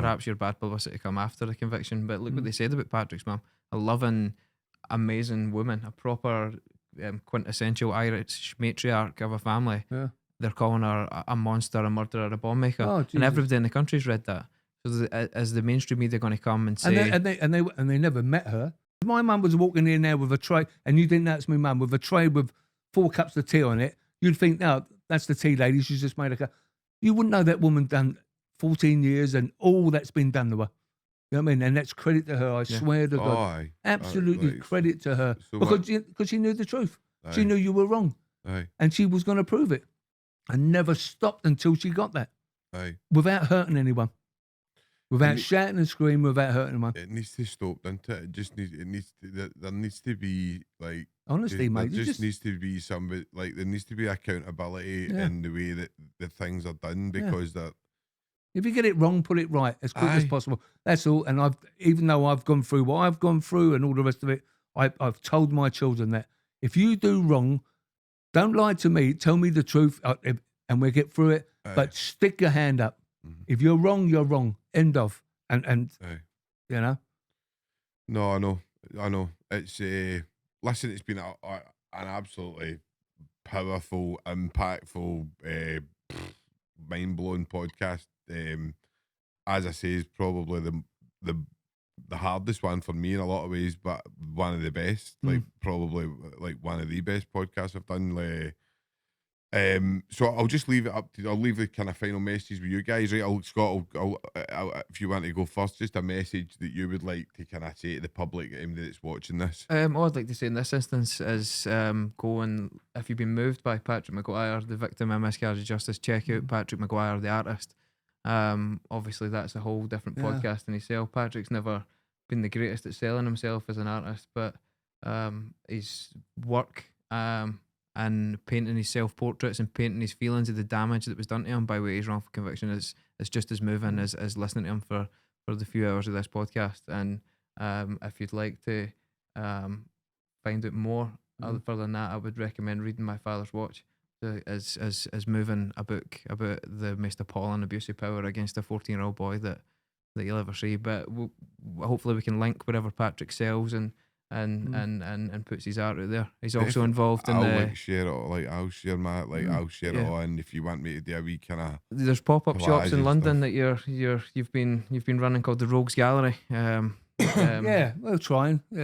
perhaps your bad publicity come after the conviction. But look what they said about Patrick's mum. A loving, amazing woman, a proper quintessential Irish matriarch of a family. Yeah. They're calling her a monster, a murderer, a bomb maker. Oh, and everybody in the country's read that. So is the mainstream media going to come and say... And they never met her. If my mum was walking in there with a tray, and you didn't know it's my mum, with a tray with 4 cups of tea on it, you'd think, no, that's the tea lady, she's just made a cup. You wouldn't know that woman done 14 years and all that's been done to her. You know what I mean? And that's credit to her, I swear to God. Absolutely credit to her. Because she knew the truth. She knew you were wrong. And she was going to prove it. And never stopped until she got that. Without hurting anyone. Without shouting and screaming, without hurting anyone. It needs to stop, doesn't it? There needs to be, like... Honestly, mate. There just needs to be somebody, like, there needs to be accountability in the way that the things are done, because that... If you get it wrong, put it right as quick as possible. That's all. And even though I've gone through what I've gone through and all the rest of it, I've told my children that if you do wrong, don't lie to me. Tell me the truth, and we'll get through it. But stick your hand up. Mm-hmm. If you're wrong, you're wrong. End of. And you know. No, I know. It's listen. It's been an absolutely powerful, impactful, mind-blowing podcast. As I say, is probably the hardest one for me in a lot of ways, but one of the best. Like probably like one of the best podcasts I've done. So I'll just leave it up to. I'll leave the kind of final message with you guys, right? Scott, I'll, if you want to go first, just a message that you would like to kind of say to the public that's watching this. All I'd like to say in this instance is go and, if you've been moved by Patrick Maguire, the victim of miscarriage of justice, check out Patrick Maguire, the artist. Obviously that's a whole different podcast in itself. Patrick's never been the greatest at selling himself as an artist, but his work and painting his self-portraits and painting his feelings of the damage that was done to him by way of his wrongful conviction is just as moving as listening to him for the few hours of this podcast. And if you'd like to find out more further than that, I would recommend reading My Father's Watch. As moving a book about the most appalling abuse of power against a 14-year-old boy that you'll ever see. But hopefully we can link whatever Patrick sells and puts his art out there. He's also involved in I'll share it. I'll share my I'll share it on if you want me to do a wee kind of. There's pop-up shops in London that you've been running called the Rogues Gallery. Yeah, we're trying. Yeah.